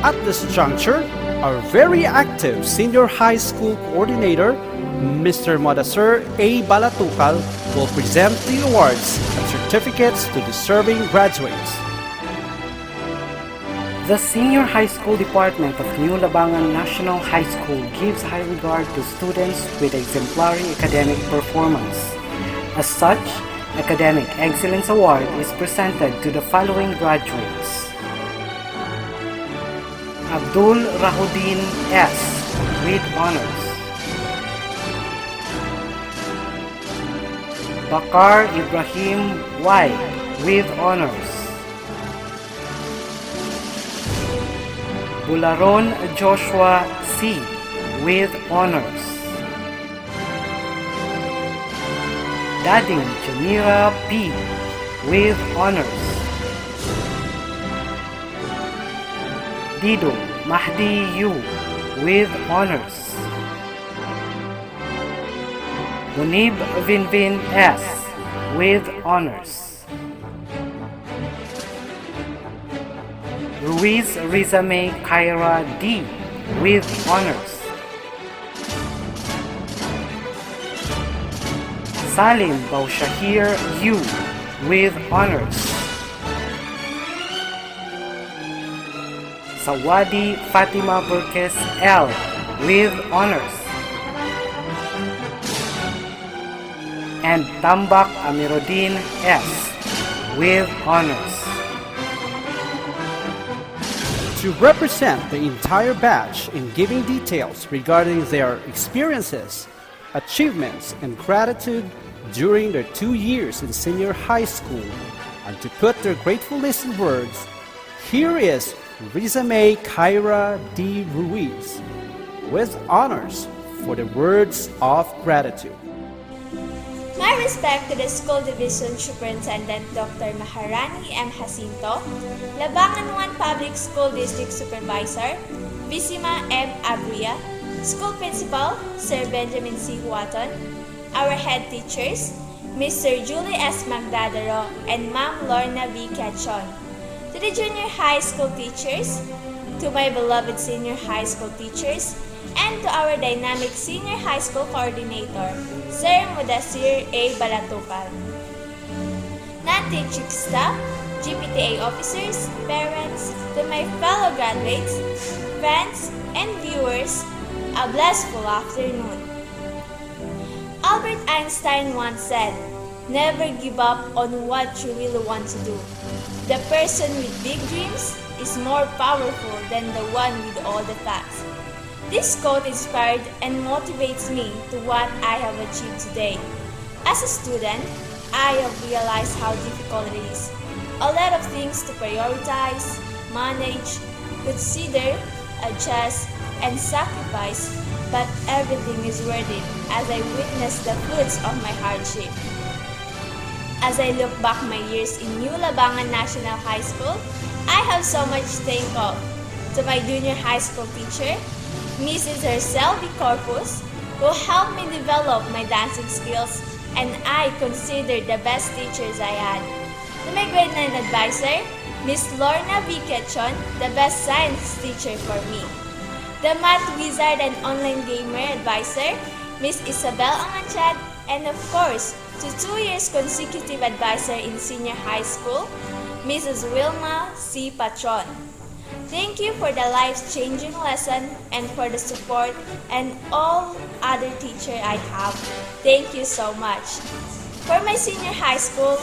At this juncture, our very active senior high school coordinator, Mr. Modasir A. Balatukal, will present the awards and certificates to deserving graduates. The Senior High School Department of New Labangan National High School gives high regard to students with exemplary academic performance. As such, Academic Excellence Award is presented to the following graduates: Abdul Rahudin S. with honors. Bakar Ibrahim Y. with honors. Bularon Joshua C. with honors. Dading Jamira P. with honors. Dido Mahdi U. with honors. Munib Vinvin S. with honors. Ruiz Rizame Kaira D. with honors. Salim Baushahir U. with honors. Sawadi Fatima Burkes L. with honors. And Tambak Amiruddin S. with honors. To represent the entire batch in giving details regarding their experiences, achievements, and gratitude during their 2 years in senior high school, and to put their gratefulness in words, here is Rizame Kaira D. Ruiz with honors for the words of gratitude. My respect to the School Division Superintendent Dr. Maharani M. Jacinto, Labangan 1 Public School District Supervisor, Visima M. Abria, School Principal, Sir Benjamin C. Huaton, our head teachers, Mr. Julie S. Magdadaro and Ma'am Lorna V. Cachon. To the junior high school teachers, to my beloved senior high school teachers, and to our dynamic senior high school coordinator, Sir Mudasir A. Balatucal. Non-teaching staff, GPTA officers, parents, to my fellow graduates, friends, and viewers, a blissful afternoon. Albert Einstein once said, "Never give up on what you really want to do. The person with big dreams is more powerful than the one with all the facts." This quote inspired and motivates me to what I have achieved today. As a student, I have realized how difficult it is. A lot of things to prioritize, manage, consider, adjust, and sacrifice, but everything is worth it as I witness the fruits of my hardship. As I look back my years in New Labangan National High School, I have so much to thank of. To my junior high school teacher, Mrs. Hercel B. Corpus, who helped me develop my dancing skills, and I consider the best teachers I had. To my grade 9 advisor, Miss Lorna V. Quechon, the best science teacher for me. The math wizard and online gamer advisor, Miss Isabel Anganchad, and of course, to 2 years consecutive advisor in senior high school, Mrs. Wilma C. Patron. Thank you for the life-changing lesson and for the support and all other teacher I have. Thank you so much. For my senior high school,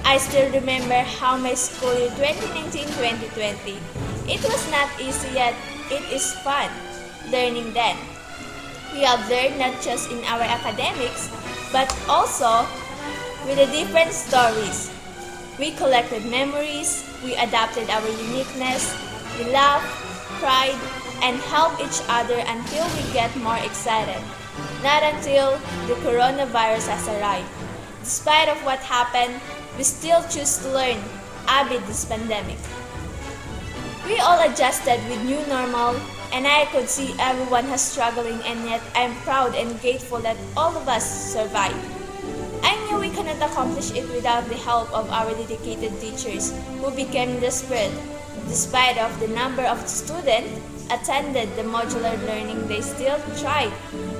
I still remember how my school year 2019-2020. It was not easy yet it is fun learning then. We have learned not just in our academics, but also with the different stories. We collected memories, we adapted our uniqueness, we laughed, cried, and helped each other until we get more excited. Not until the coronavirus has arrived. Despite of what happened, we still choose to learn amid this pandemic. We all adjusted with new normal, and I could see everyone has struggling, and yet I'm proud and grateful that all of us survived. I knew we cannot accomplish it without the help of our dedicated teachers who became desperate. Despite of the number of students attended the modular learning, they still tried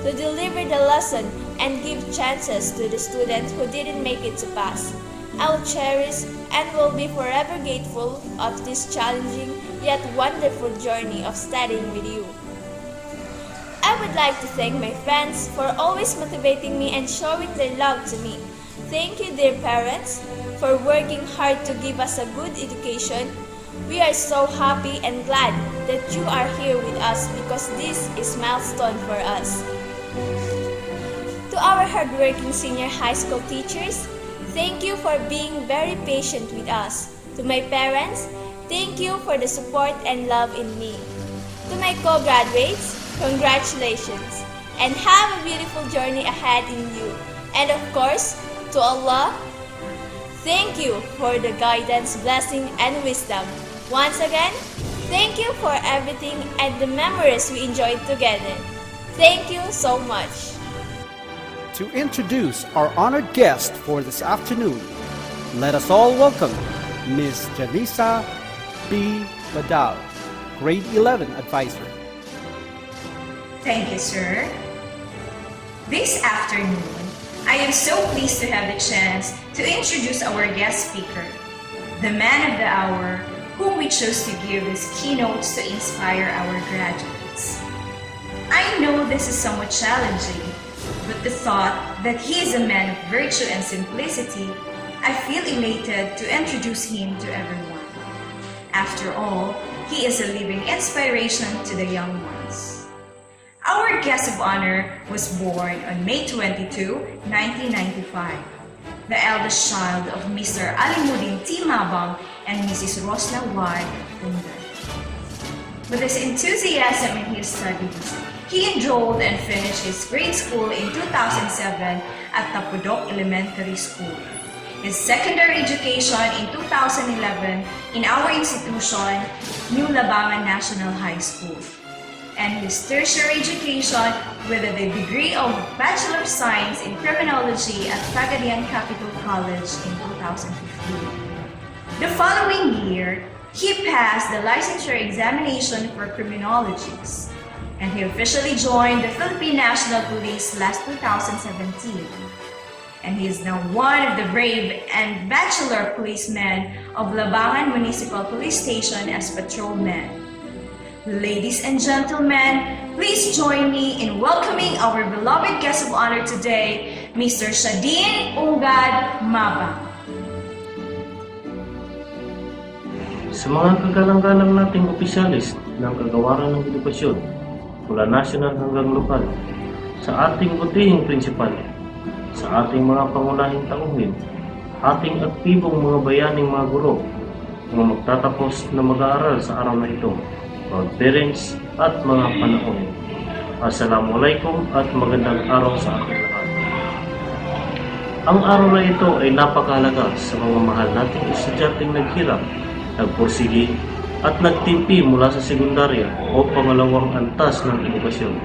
to deliver the lesson and give chances to the students who didn't make it to pass. I will cherish and will be forever grateful of this challenging yet wonderful journey of studying with you. I would like to thank my friends for always motivating me and showing their love to me. Thank you, dear parents, for working hard to give us a good education. We are so happy and glad that you are here with us because this is a milestone for us. To our hardworking senior high school teachers, thank you for being very patient with us. To my parents, thank you for the support and love in me. To my co-graduates, congratulations and have a beautiful journey ahead in you. And of course, to Allah, thank you for the guidance, blessing, and wisdom. Once again, thank you for everything and the memories we enjoyed together. Thank you so much. To introduce our honored guest for this afternoon, let us all welcome Ms. Janisa B. Badal, Grade 11 Advisor. Thank you, sir. This afternoon, I am so pleased to have the chance to introduce our guest speaker, the man of the hour, whom we chose to give his keynotes to inspire our graduates. I know this is somewhat challenging, but the thought that he is a man of virtue and simplicity, I feel elated to introduce him to everyone. After all, he is a living inspiration to the young ones. Our guest of honor was born on May 22, 1995, the eldest child of Mr. Alimuddin T. Mabang and Mrs. Rosna Y. Punder. With his enthusiasm in his studies, he enrolled and finished his grade school in 2007 at Tapudok Elementary School. His secondary education in 2011 in our institution, New Labangan National High School. And his tertiary education with a degree of Bachelor of Science in Criminology at Pagadian Capital College in 2015. The following year, He passed the licensure examination for criminologies, and he officially joined the Philippine National Police last 2017. And he is now one of the brave and bachelor policemen of Labangan Municipal Police Station as patrolman. Ladies and gentlemen, please join me in welcoming our beloved guest of honor today, Mr. Shadin Ungad Mabang. Sa mga kagalang-galang nating opisyalis ng kagawaran ng edukasyon, mula nasyonal hanggang lokal, sa ating butihing prinsipal, sa ating mga pangunahing tauhin, ating aktibong mga bayaning mga guro, mga magtatapos na mag-aaral sa araw na ito, mga parents at mga panahon. Assalamualaikum at magandang araw sa ating lahat. Ang araw na ito ay napakahalaga sa mga mahal nating estudyanteng naghirap, nagpursige at nagtimpi mula sa sekundarya o pangalawang antas ng edukasyon.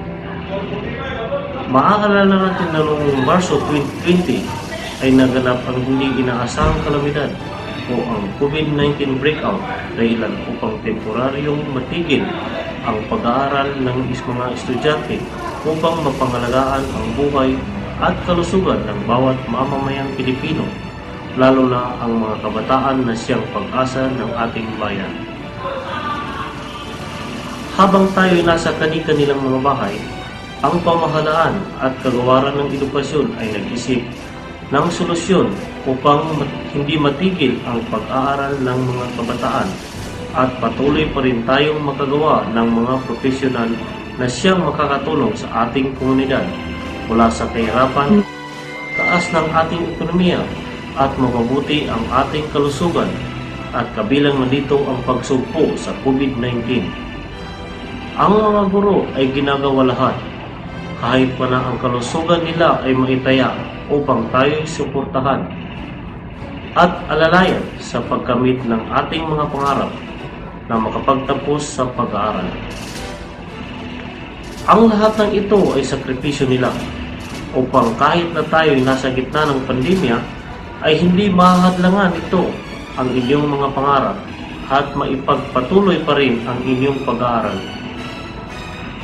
Maaalala natin na noong Marso 2020 ay naganap ang hindi inaasahang kalamidad o ang COVID-19 breakout dahilan upang temporaryong matigil ang pag-aaral ng mga estudyante upang mapangalagaan ang buhay at kalusugan ng bawat mamamayang Pilipino, lalo na ang mga kabataan na siyang pag-asa ng ating bayan. Habang tayo'y nasa kani-kanilang mga bahay, ang pamahalaan at kagawaran ng edukasyon ay nag-isip ng solusyon upang hindi matigil ang pag-aaral ng mga kabataan at patuloy pa rin tayong makagawa ng mga profesional na siyang makakatulong sa ating komunidad mula sa kahirapan, taas ng ating ekonomiya at mapabuti ang ating kalusugan at kabilang na dito ang pagsugpo sa COVID-19. Ang mga guro ay ginagawa lahat kahit pa na ang kalusugan nila ay maitaya upang tayo'y suportahan at alalayan sa pagkamit ng ating mga pangarap na makapagtapos sa pag-aaral. Ang lahat ng ito ay sakripisyo nila upang kahit na tayo'y nasa gitna ng pandemya ay hindi mahahadlangan ito ang inyong mga pangarap at maipagpatuloy pa rin ang inyong pag-aaral.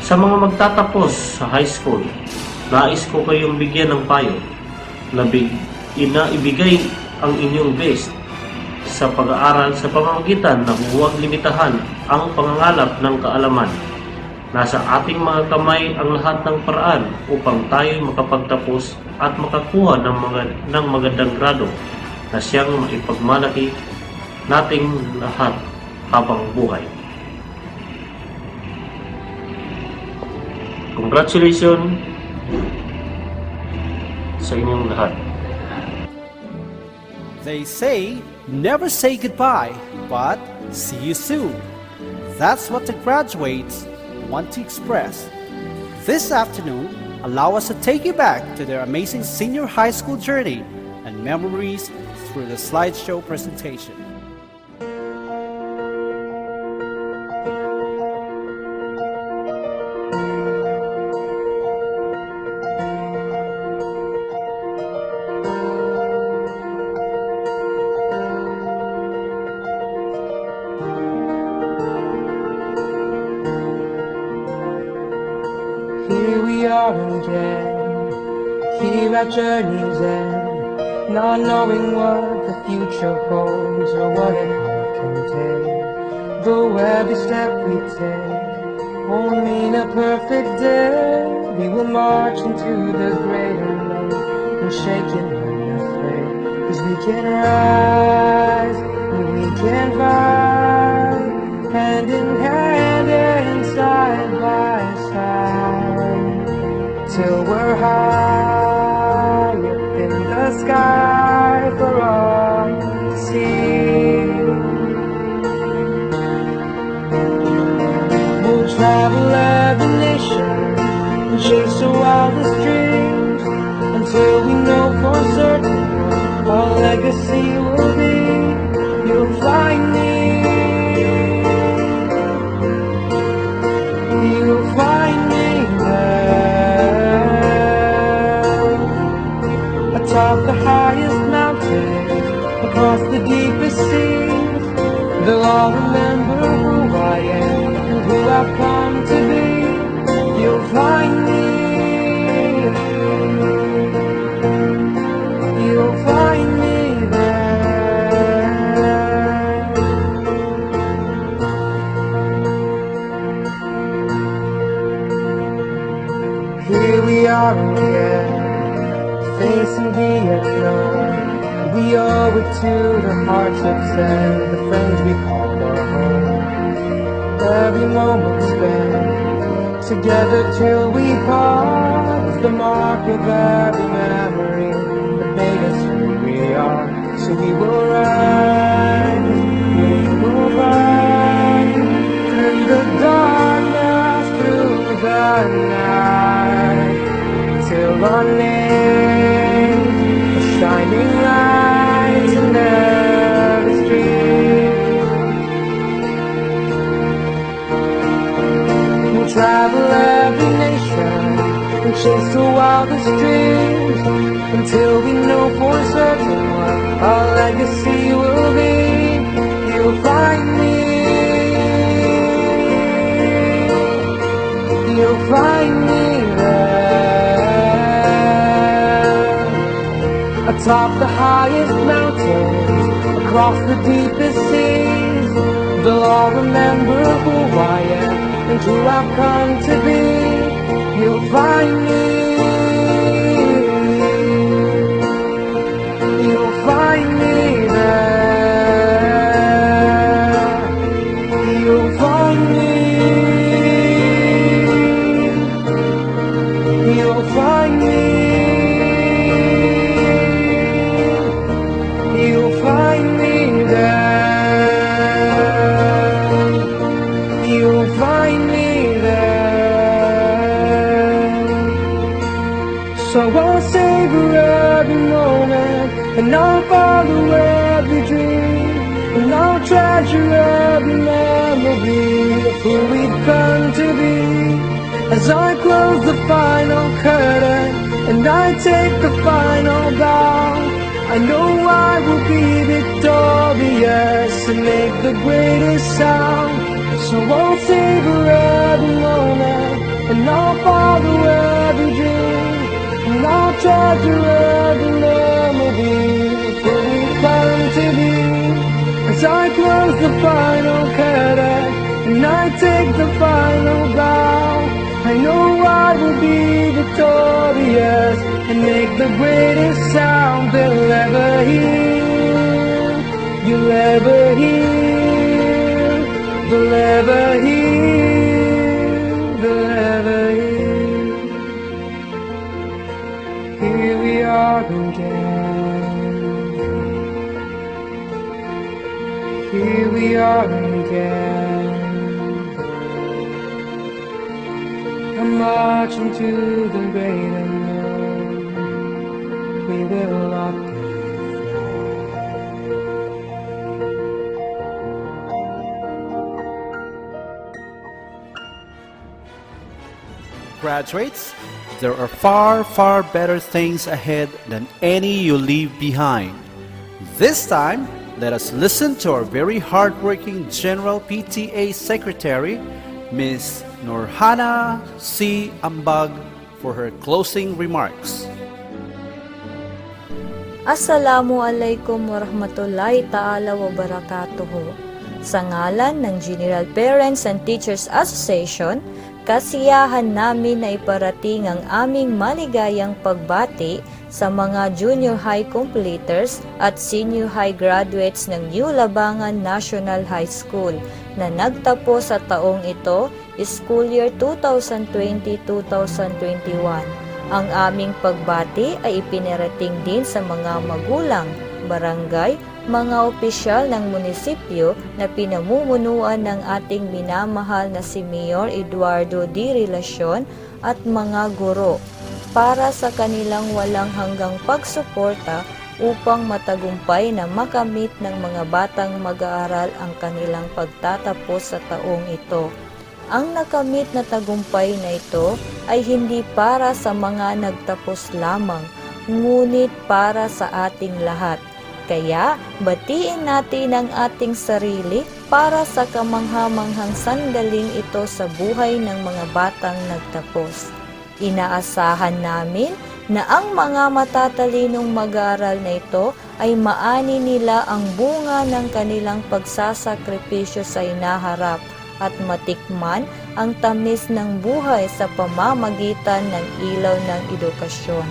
Sa mga magtatapos sa high school, nais ko kayong bigyan ng payo na ibigay ang inyong best sa pag-aaral sa pamamagitan na huwag limitahan ang pangangalap ng kaalaman. Nasa ating mga kamay ang lahat ng paraan upang tayo makapagtapos at makakuha ng magandang grado na siyang maipagmalaki nating lahat habang buhay. Congratulations sa inyong lahat. They say, never say goodbye, but see you soon. That's what the graduates want to express. This afternoon, allow us to take you back to their amazing senior high school journey and memories through the slideshow presentation. Here we are again, here our journey's end, not knowing what the future holds or what it all can take. Though every step we take won't mean a perfect day, we will march into the greater light, unshaken and unafraid. 'Cause we can rise and we can fight, hand in hand and side by side, till we're high up in the sky for all to see. We'll travel every nation and chase the wildest dreams until we know for certain what our legacy will be. You'll find me, you'll find me there, atop the highest mountain, across the deepest seas. They'll all remember find me. You'll find me there. Here we are again, facing the unknown. We owe it to the hardships and the friends we call our home. Every moment spent together till we part is the mark of every memory that made us who we are. So we will rise, we will burn through the darkness, through the night, till our names are shining lights in every street. We'll travel every nation and chase the wildest dreams until we know for certain what our legacy will be. You'll find me. You'll find me there, atop the highest mountains, across the deepest seas. They'll all remember who I am and who I've come to be. You'll find me. You'll find me there. You'll find me. You'll find me. You'll find me there. You'll find me there. So I'll savor every moment, and I'll follow every dream, and I'll treasure every memory of who we've come to be. As I close the final curtain and I take the final bow, I know I will be victorious and make the greatest sound. So I'll savor every moment, and I'll follow every dream, and I'll treasure every memory of who we've come to be. As I close the final curtain and I take the final bow, I know I will be victorious and make the greatest sound they'll ever hear. You'll ever hear. They'll ever hear. They'll ever hear. Here we are again. Here we are again. I'm marching to the great unknown. We will lock in. Graduates, there are far, far better things ahead than any you leave behind. This time, let us listen to our very hardworking General PTA Secretary, Ms. Norhana C. Ambag, for her closing remarks. Assalamualaikum warahmatullahi ta'ala wabarakatuhu. Sa ngalan ng General Parents and Teachers Association, kasiyahan namin na iparating ang aming maligayang pagbati sa mga junior high completers at senior high graduates ng New Labangan National High School na nagtapos sa taong ito, school year 2020-2021. Ang aming pagbati ay ipinarating din sa mga magulang, barangay, mga opisyal ng munisipyo na pinamumunuan ng ating minamahal na si Mayor Eduardo D. Relacion at mga guro para sa kanilang walang hanggang pagsuporta upang matagumpay na makamit ng mga batang mag-aaral ang kanilang pagtatapos sa taong ito. Ang nakamit na tagumpay na ito ay hindi para sa mga nagtapos lamang, ngunit para sa ating lahat. Kaya, batiin natin ang ating sarili para sa kamangha-manghang sandaling ito sa buhay ng mga batang nagtapos. Inaasahan namin na ang mga matatalinong mag-aaral na ito ay maani nila ang bunga ng kanilang pagsasakripisyo sa inaharap at matikman ang tamis ng buhay sa pamamagitan ng ilaw ng edukasyon.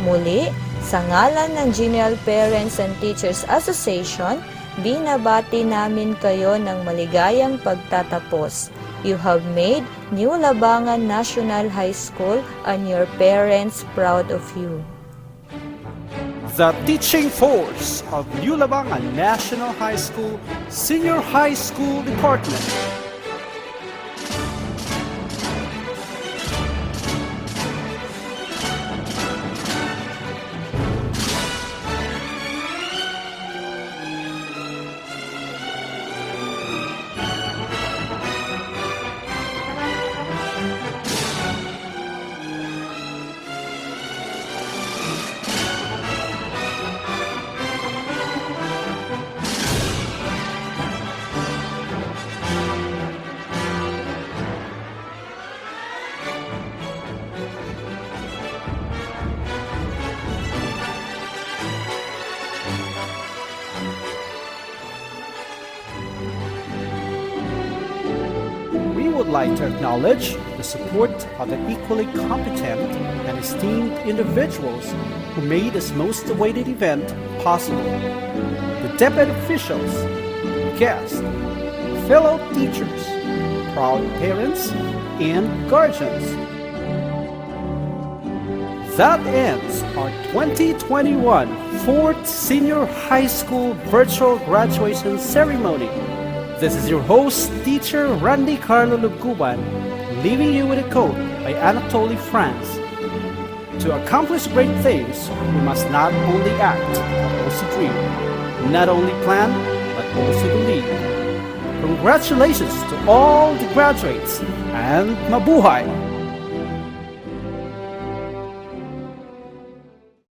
Muli, sa ngalan ng General Parents and Teachers Association, binabati namin kayo ng maligayang pagtatapos. You have made New Labangan National High School and your parents proud of you. The teaching force of New Labangan National High School Senior High School Department. We would like to acknowledge the support of the equally competent and esteemed individuals who made this most awaited event possible. The deputy officials, guests, fellow teachers, proud parents, and guardians. That ends our 2021 4th Senior High School Virtual Graduation Ceremony. This is your host, Teacher Randy Carlo Lugcuban, leaving you with a quote by Anatole France. To accomplish great things, we must not only act, but also dream. Not only plan, but also believe. Congratulations to all the graduates, and mabuhay!